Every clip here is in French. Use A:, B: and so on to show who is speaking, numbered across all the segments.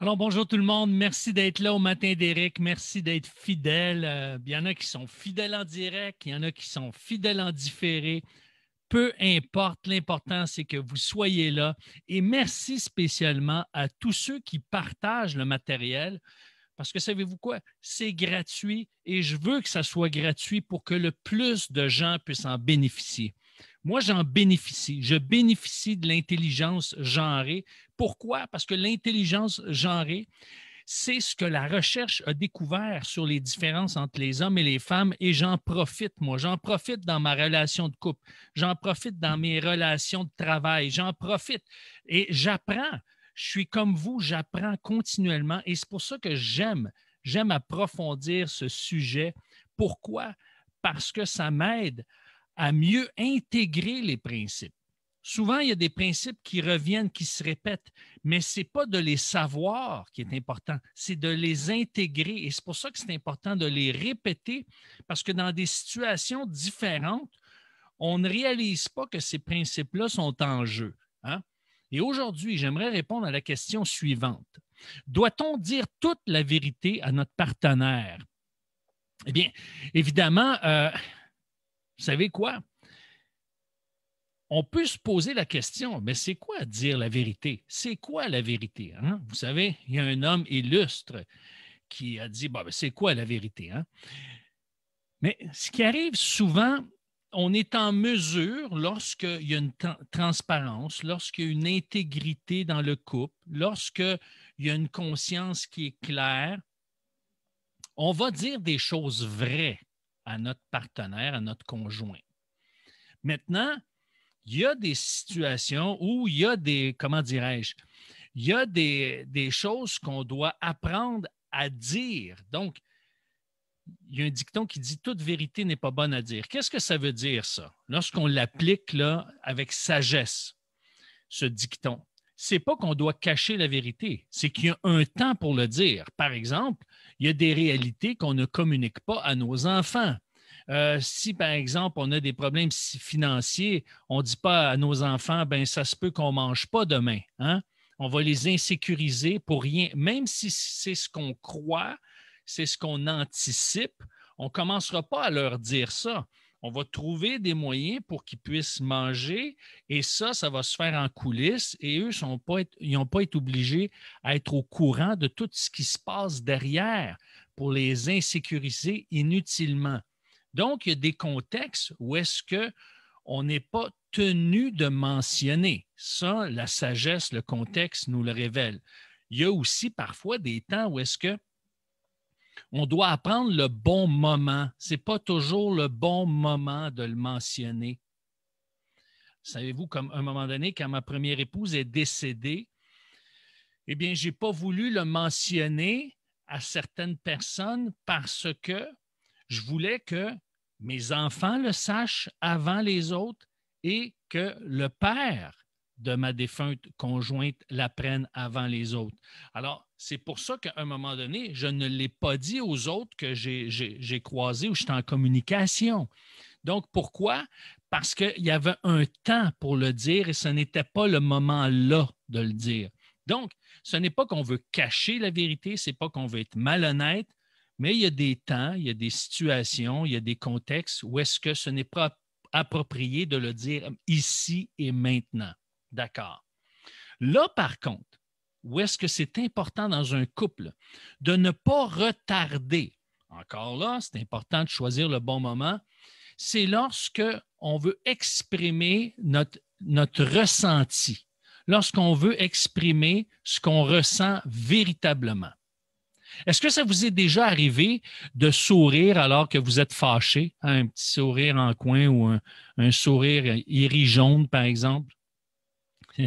A: Alors, bonjour tout le monde. Merci d'être là au matin d'Éric. Merci d'être fidèle. Il y en a qui sont fidèles en direct, il y en a qui sont fidèles en différé. Peu importe, l'important, c'est que vous soyez là. Et merci spécialement à tous ceux qui partagent le matériel. Parce que savez-vous quoi? C'est gratuit et je veux que ça soit gratuit pour que le plus de gens puissent en bénéficier. Moi, j'en bénéficie. Je bénéficie de l'intelligence genrée. Pourquoi? Parce que l'intelligence genrée, c'est ce que la recherche a découvert sur les différences entre les hommes et les femmes et j'en profite, moi. J'en profite dans ma relation de couple. J'en profite dans mes relations de travail. J'en profite et j'apprends. Je suis comme vous, j'apprends continuellement et c'est pour ça que j'aime approfondir ce sujet. Pourquoi? Parce que ça m'aide à mieux intégrer les principes. Souvent, il y a des principes qui reviennent, qui se répètent, mais ce n'est pas de les savoir qui est important, c'est de les intégrer. Et c'est pour ça que c'est important de les répéter, parce que dans des situations différentes, on ne réalise pas que ces principes-là sont en jeu. Hein? Et aujourd'hui, j'aimerais répondre à la question suivante. Doit-on dire toute la vérité à notre partenaire? Eh bien, évidemment, vous savez quoi? On peut se poser la question, mais c'est quoi dire la vérité? C'est quoi la vérité? Hein? Vous savez, il y a un homme illustre qui a dit, ben, c'est quoi la vérité? Hein? Mais ce qui arrive souvent, on est en mesure, lorsqu'il y a une transparence, lorsqu'il y a une intégrité dans le couple, lorsqu'il y a une conscience qui est claire, on va dire des choses vraies à notre partenaire, à notre conjoint. Maintenant, il y a des situations où il y a des, comment dirais-je, il y a des choses qu'on doit apprendre à dire. Donc, il y a un dicton qui dit « toute vérité n'est pas bonne à dire ». Qu'est-ce que ça veut dire, ça? Lorsqu'on l'applique là, avec sagesse, ce dicton, c'est pas qu'on doit cacher la vérité, c'est qu'il y a un temps pour le dire. Par exemple, il y a des réalités qu'on ne communique pas à nos enfants. Si, par exemple, on a des problèmes financiers, on ne dit pas à nos enfants, ben ça se peut qu'on ne mange pas demain. Hein? On va les insécuriser pour rien. Même si c'est ce qu'on croit, c'est ce qu'on anticipe, on ne commencera pas à leur dire ça. On va trouver des moyens pour qu'ils puissent manger et ça va se faire en coulisses et eux, ils n'ont pas été obligés à être au courant de tout ce qui se passe derrière pour les insécuriser inutilement. Donc, il y a des contextes où est-ce qu'on n'est pas tenu de mentionner. Ça, la sagesse, le contexte nous le révèle. Il y a aussi parfois des temps où est-ce qu'on doit apprendre le bon moment. Ce n'est pas toujours le bon moment de le mentionner. Savez-vous, comme à un moment donné, quand ma première épouse est décédée, eh bien, je n'ai pas voulu le mentionner à certaines personnes parce que je voulais que mes enfants le sachent avant les autres et que le père de ma défunte conjointe l'apprenne avant les autres. Alors, c'est pour ça qu'à un moment donné, je ne l'ai pas dit aux autres que j'ai croisés ou j'étais en communication. Donc, pourquoi? Parce qu'il y avait un temps pour le dire et ce n'était pas le moment là de le dire. Donc, ce n'est pas qu'on veut cacher la vérité, ce n'est pas qu'on veut être malhonnête, mais il y a des temps, il y a des situations, il y a des contextes où est-ce que ce n'est pas approprié de le dire ici et maintenant. D'accord. Là, par contre, où est-ce que c'est important dans un couple de ne pas retarder? Encore là, c'est important de choisir le bon moment. C'est lorsque on veut exprimer notre ressenti, lorsqu'on veut exprimer ce qu'on ressent véritablement. Est-ce que ça vous est déjà arrivé de sourire alors que vous êtes fâché? Hein, un petit sourire en coin ou un sourire iris jaune, par exemple? Vous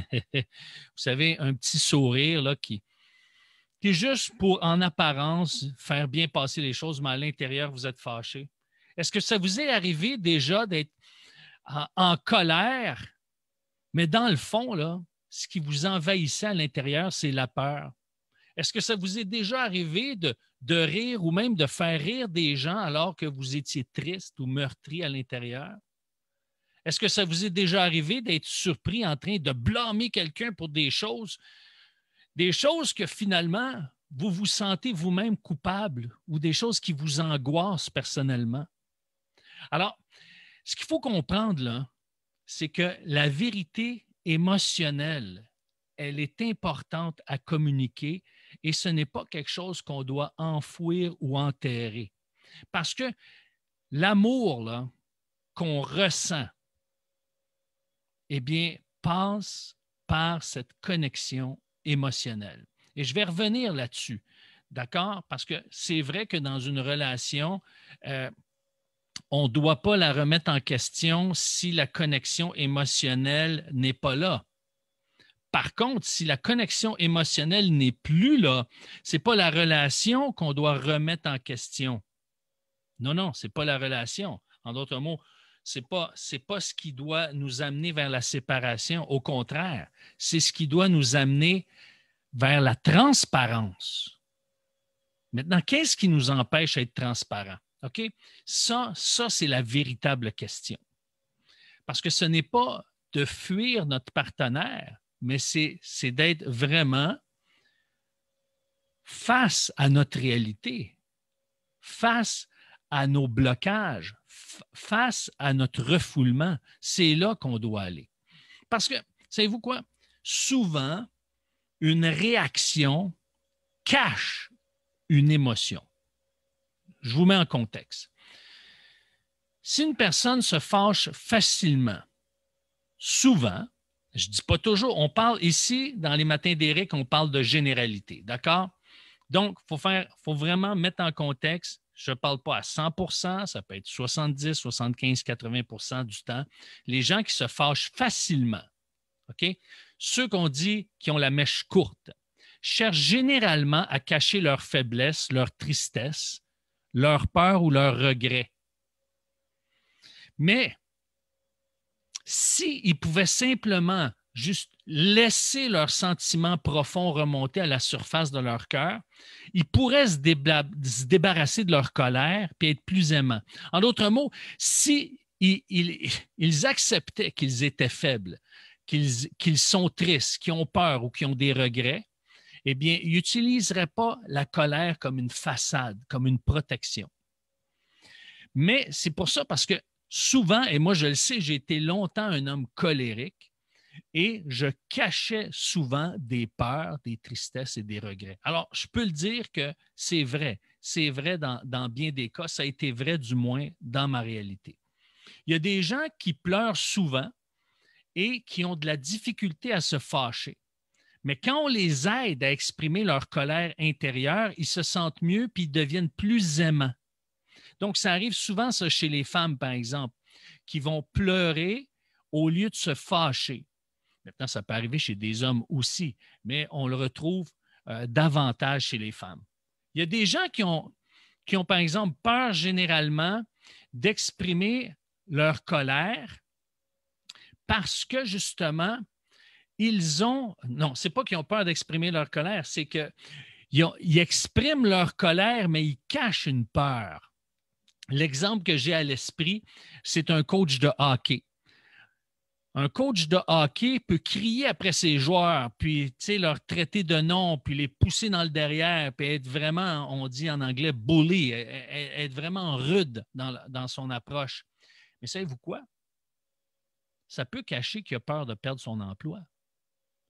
A: savez, un petit sourire là, qui est juste pour, en apparence, faire bien passer les choses, mais à l'intérieur, vous êtes fâché. Est-ce que ça vous est arrivé déjà d'être en colère, mais dans le fond, là, ce qui vous envahissait à l'intérieur, c'est la peur? Est-ce que ça vous est déjà arrivé de rire ou même de faire rire des gens alors que vous étiez triste ou meurtri à l'intérieur? Est-ce que ça vous est déjà arrivé d'être surpris en train de blâmer quelqu'un pour des choses, des choses que finalement, vous vous sentez vous-même coupable ou des choses qui vous angoissent personnellement. Alors, ce qu'il faut comprendre, là, c'est que la vérité émotionnelle, elle est importante à communiquer et ce n'est pas quelque chose qu'on doit enfouir ou enterrer. Parce que l'amour là, qu'on ressent, eh bien, passe par cette connexion émotionnelle. Et je vais revenir là-dessus, d'accord? Parce que c'est vrai que dans une relation, on ne doit pas la remettre en question si la connexion émotionnelle n'est pas là. Par contre, si la connexion émotionnelle n'est plus là, ce n'est pas la relation qu'on doit remettre en question. Non, non, ce n'est pas la relation. En d'autres mots, ce n'est pas ce qui doit nous amener vers la séparation. Au contraire, c'est ce qui doit nous amener vers la transparence. Maintenant, qu'est-ce qui nous empêche d'être transparent? OK? Ça c'est la véritable question. Parce que ce n'est pas de fuir notre partenaire, mais c'est d'être vraiment face à notre réalité, face à nos blocages, face à notre refoulement. C'est là qu'on doit aller. Parce que, savez-vous quoi? Souvent, une réaction cache une émotion. Je vous mets en contexte. Si une personne se fâche facilement, souvent, je ne dis pas toujours, on parle ici, dans les matins d'Éric, on parle de généralité, d'accord? Donc, il faut vraiment mettre en contexte, je ne parle pas à 100%, ça peut être 70, 75, 80% du temps. Les gens qui se fâchent facilement, OK? Ceux qu'on dit qui ont la mèche courte, cherchent généralement à cacher leur faiblesse, leur tristesse, leur peur ou leur regret. Mais s'ils pouvaient simplement juste laisser leurs sentiments profonds remonter à la surface de leur cœur, ils pourraient se débarrasser de leur colère et être plus aimants. En d'autres mots, si ils acceptaient qu'ils étaient faibles, qu'ils sont tristes, qu'ils ont peur ou qu'ils ont des regrets, eh bien, ils n'utiliseraient pas la colère comme une façade, comme une protection. Mais c'est pour ça, parce que souvent, et moi je le sais, j'ai été longtemps un homme colérique et je cachais souvent des peurs, des tristesses et des regrets. Alors, je peux le dire que c'est vrai dans bien des cas, ça a été vrai du moins dans ma réalité. Il y a des gens qui pleurent souvent et qui ont de la difficulté à se fâcher. Mais quand on les aide à exprimer leur colère intérieure, ils se sentent mieux puis ils deviennent plus aimants. Donc, ça arrive souvent, ça, chez les femmes, par exemple, qui vont pleurer au lieu de se fâcher. Maintenant, ça peut arriver chez des hommes aussi, mais on le retrouve davantage chez les femmes. Il y a des gens qui ont, par exemple, peur généralement d'exprimer leur colère parce que, justement, non, ce n'est pas qu'ils ont peur d'exprimer leur colère, c'est qu'ils expriment leur colère, mais ils cachent une peur. L'exemple que j'ai à l'esprit, c'est un coach de hockey. Un coach de hockey peut crier après ses joueurs, puis leur traiter de nom, puis les pousser dans le derrière, puis être vraiment, on dit en anglais, bully, être vraiment rude dans son approche. Mais savez-vous quoi? Ça peut cacher qu'il a peur de perdre son emploi.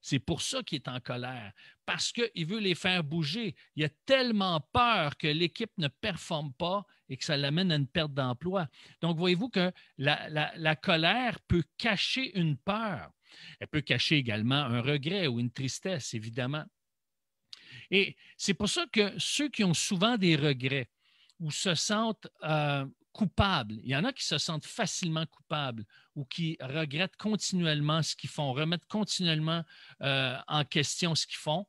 A: C'est pour ça qu'il est en colère, parce qu'il veut les faire bouger. Il a tellement peur que l'équipe ne performe pas et que ça l'amène à une perte d'emploi. Donc, voyez-vous que la colère peut cacher une peur. Elle peut cacher également un regret ou une tristesse, évidemment. Et c'est pour ça que ceux qui ont souvent des regrets ou se sentent coupables, il y en a qui se sentent facilement coupables ou qui regrettent continuellement ce qu'ils font, remettent continuellement en question ce qu'ils font,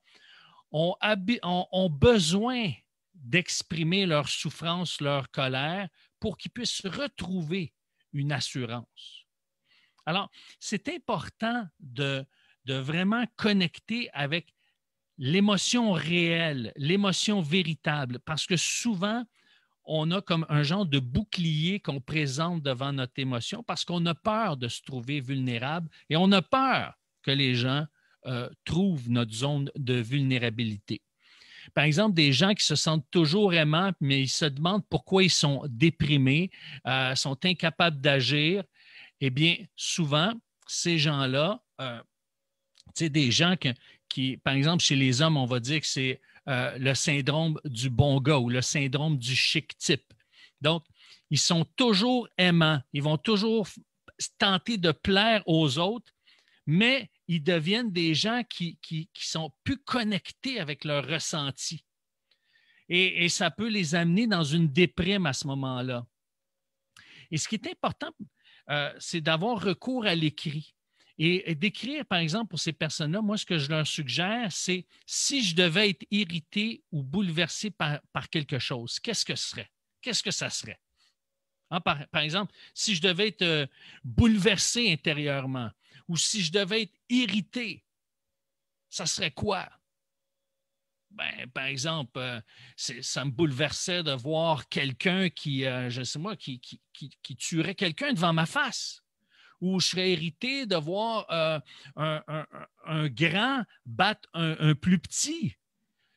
A: ont besoin d'exprimer leur souffrance, leur colère pour qu'ils puissent retrouver une assurance. Alors, c'est important de vraiment connecter avec l'émotion réelle, l'émotion véritable, parce que souvent, on a comme un genre de bouclier qu'on présente devant notre émotion parce qu'on a peur de se trouver vulnérable et on a peur que les gens trouve notre zone de vulnérabilité. Par exemple, des gens qui se sentent toujours aimants, mais ils se demandent pourquoi ils sont déprimés, sont incapables d'agir. Eh bien, souvent, ces gens-là, tu sais, des gens qui, par exemple, chez les hommes, on va dire que c'est le syndrome du bon gars ou le syndrome du chic type. Donc, ils sont toujours aimants. Ils vont toujours tenter de plaire aux autres, mais ils deviennent des gens qui sont plus connectés avec leurs ressentis. Et ça peut les amener dans une déprime à ce moment-là. Et ce qui est important, c'est d'avoir recours à l'écrit. Et d'écrire, par exemple, pour ces personnes-là, moi, ce que je leur suggère, c'est si je devais être irrité ou bouleversé par quelque chose, qu'est-ce que ce serait? Qu'est-ce que ça serait? Hein, par exemple, si je devais être bouleversé intérieurement ou si je devais être irrité, ça serait quoi? Ben, par exemple, ça me bouleversait de voir quelqu'un qui, je sais moi, qui tuerait quelqu'un devant ma face. Ou je serais irrité de voir un grand battre un plus petit.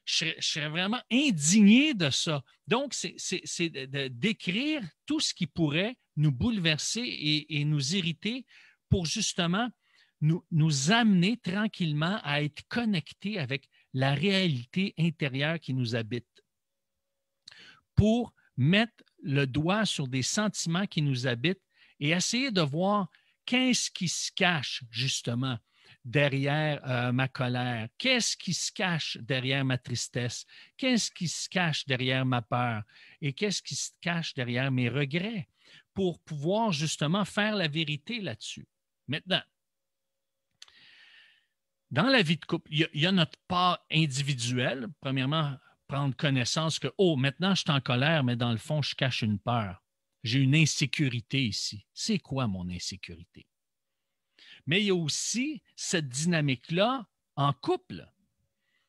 A: Je serais vraiment indigné de ça. Donc, c'est d'écrire tout ce qui pourrait nous bouleverser et nous irriter pour justement nous amener tranquillement à être connectés avec la réalité intérieure qui nous habite. Pour mettre le doigt sur des sentiments qui nous habitent et essayer de voir qu'est-ce qui se cache justement derrière ma colère? Qu'est-ce qui se cache derrière ma tristesse? Qu'est-ce qui se cache derrière ma peur? Et qu'est-ce qui se cache derrière mes regrets? Pour pouvoir justement faire la vérité là-dessus. Maintenant, dans la vie de couple, il y a notre part individuelle. Premièrement, prendre connaissance que, oh, maintenant je suis en colère, mais dans le fond, je cache une peur. J'ai une insécurité ici. C'est quoi mon insécurité? Mais il y a aussi cette dynamique-là en couple.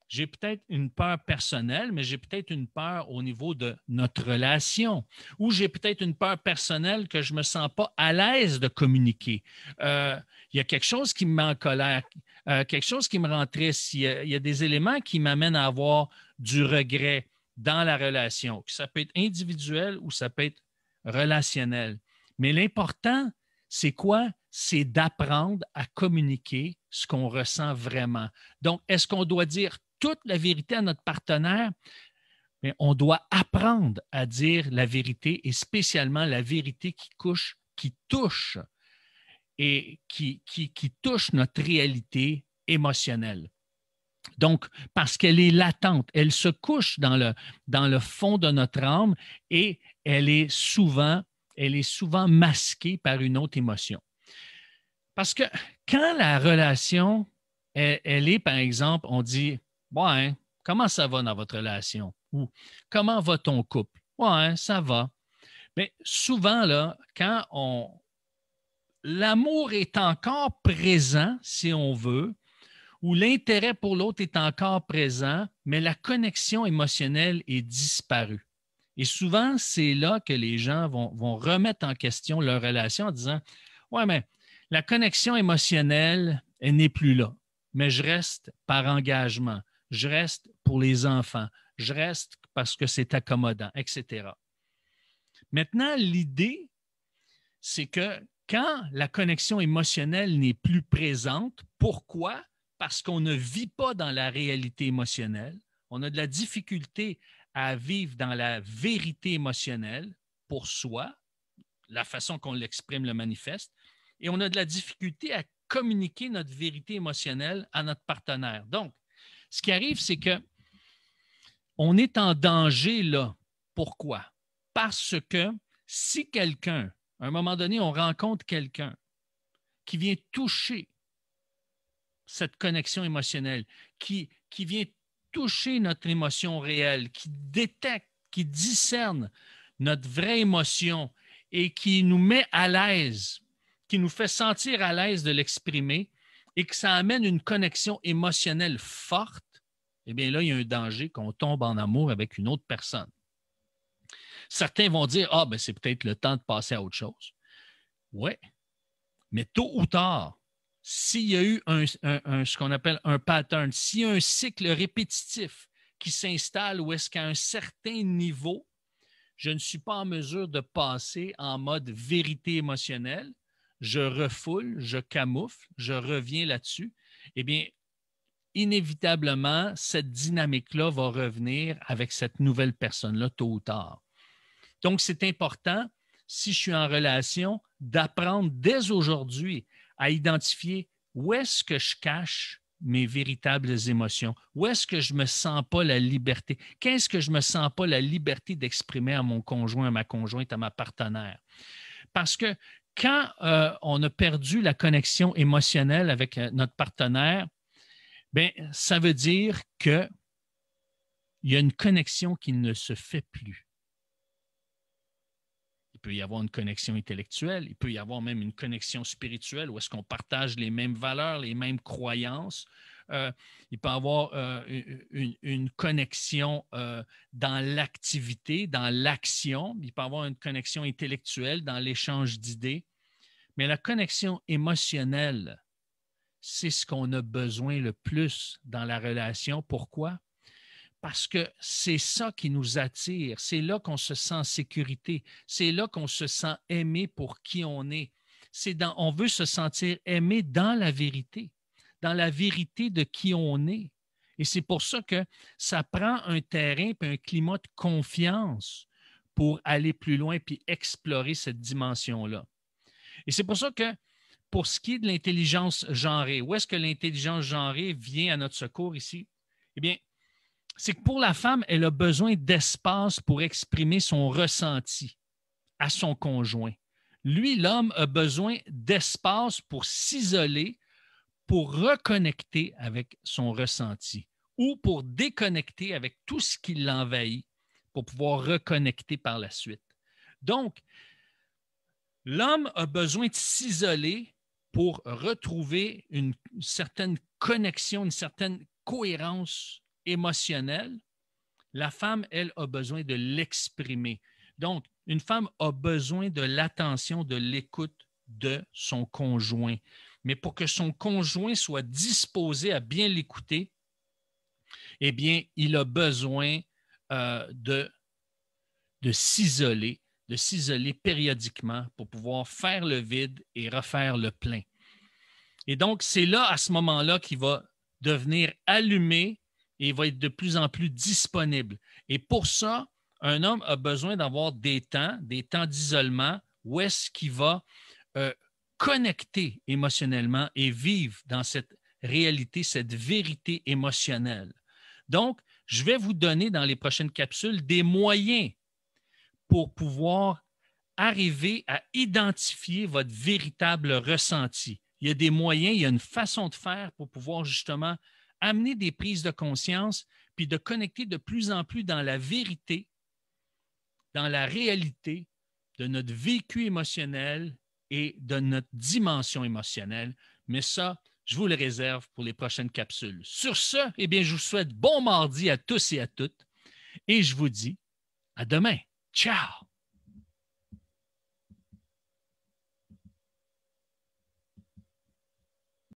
A: J'ai peut-être une peur personnelle, mais j'ai peut-être une peur au niveau de notre relation. Ou j'ai peut-être une peur personnelle que je ne me sens pas à l'aise de communiquer. Il y a quelque chose qui me met en colère, quelque chose qui me rend triste. Il y a des éléments qui m'amènent à avoir du regret dans la relation. Ça peut être individuel ou ça peut être relationnel. Mais l'important, c'est quoi? C'est d'apprendre à communiquer ce qu'on ressent vraiment. Donc, est-ce qu'on doit dire toute la vérité à notre partenaire? Mais on doit apprendre à dire la vérité et spécialement la vérité qui touche et qui touche notre réalité émotionnelle. Donc, parce qu'elle est latente, elle se couche dans le fond de notre âme et elle est souvent masquée par une autre émotion. Parce que quand la relation, elle est, par exemple, on dit, ouais, comment ça va dans votre relation? Ou comment va ton couple? Ouais, ça va. Mais souvent, là, l'amour est encore présent, si on veut, ou l'intérêt pour l'autre est encore présent, mais la connexion émotionnelle est disparue. Et souvent, c'est là que les gens vont remettre en question leur relation en disant, ouais, mais la connexion émotionnelle, elle n'est plus là. Mais je reste par engagement. Je reste pour les enfants. Je reste parce que c'est accommodant, etc. Maintenant, l'idée, c'est que quand la connexion émotionnelle n'est plus présente, pourquoi? Parce qu'on ne vit pas dans la réalité émotionnelle. On a de la difficulté à vivre dans la vérité émotionnelle pour soi, la façon qu'on l'exprime le manifeste, et on a de la difficulté à communiquer notre vérité émotionnelle à notre partenaire. Donc, ce qui arrive, c'est que on est en danger là. Pourquoi? Parce que si quelqu'un, à un moment donné, on rencontre quelqu'un qui vient toucher cette connexion émotionnelle, qui vient toucher notre émotion réelle, qui détecte, qui discerne notre vraie émotion et qui nous met à l'aise, qui nous fait sentir à l'aise de l'exprimer et que ça amène une connexion émotionnelle forte, eh bien là, il y a un danger qu'on tombe en amour avec une autre personne. Certains vont dire, ah, ben c'est peut-être le temps de passer à autre chose. Oui, mais tôt ou tard, s'il y a eu ce qu'on appelle un pattern, s'il y a un cycle répétitif qui s'installe où est-ce qu'à un certain niveau, je ne suis pas en mesure de passer en mode vérité émotionnelle, je refoule, je camoufle, je reviens là-dessus, eh bien, inévitablement, cette dynamique-là va revenir avec cette nouvelle personne-là tôt ou tard. Donc, c'est important, si je suis en relation, d'apprendre dès aujourd'hui à identifier où est-ce que je cache mes véritables émotions, où est-ce que je ne me sens pas la liberté, qu'est-ce que je ne me sens pas la liberté d'exprimer à mon conjoint, à ma conjointe, à ma partenaire. Parce que quand on a perdu la connexion émotionnelle avec notre partenaire, bien, ça veut dire qu'il y a une connexion qui ne se fait plus. Il peut y avoir une connexion intellectuelle, il peut y avoir même une connexion spirituelle où est-ce qu'on partage les mêmes valeurs, les mêmes croyances. Il peut y avoir une connexion dans l'activité, dans l'action. Il peut y avoir une connexion intellectuelle dans l'échange d'idées. Mais la connexion émotionnelle, c'est ce qu'on a besoin le plus dans la relation. Pourquoi? Parce que c'est ça qui nous attire, c'est là qu'on se sent en sécurité, c'est là qu'on se sent aimé pour qui on est. On veut se sentir aimé dans la vérité de qui on est. Et c'est pour ça que ça prend un terrain et un climat de confiance pour aller plus loin puis explorer cette dimension-là. Et c'est pour ça que pour ce qui est de l'intelligence genrée, où est-ce que l'intelligence genrée vient à notre secours ici? Eh bien, c'est que pour la femme, elle a besoin d'espace pour exprimer son ressenti à son conjoint. Lui, l'homme, a besoin d'espace pour s'isoler, pour reconnecter avec son ressenti ou pour déconnecter avec tout ce qui l'envahit pour pouvoir reconnecter par la suite. Donc, l'homme a besoin de s'isoler pour retrouver une certaine connexion, une certaine cohérence émotionnelle. La femme, elle, a besoin de l'exprimer. Donc, une femme a besoin de l'attention, de l'écoute de son conjoint. Mais pour que son conjoint soit disposé à bien l'écouter, eh bien, il a besoin de s'isoler périodiquement pour pouvoir faire le vide et refaire le plein. Et donc, c'est là, à ce moment-là, qu'il va devenir allumé et il va être de plus en plus disponible. Et pour ça, un homme a besoin d'avoir des temps d'isolement où est-ce qu'il va connecter émotionnellement et vivre dans cette réalité, cette vérité émotionnelle. Donc, je vais vous donner dans les prochaines capsules des moyens pour pouvoir arriver à identifier votre véritable ressenti. Il y a des moyens, il y a une façon de faire pour pouvoir justement amener des prises de conscience puis de connecter de plus en plus dans la vérité, dans la réalité de notre vécu émotionnel et de notre dimension émotionnelle. Mais ça, je vous le réserve pour les prochaines capsules. Sur ce, eh bien, je vous souhaite bon mardi à tous et à toutes et je vous dis à demain. Ciao!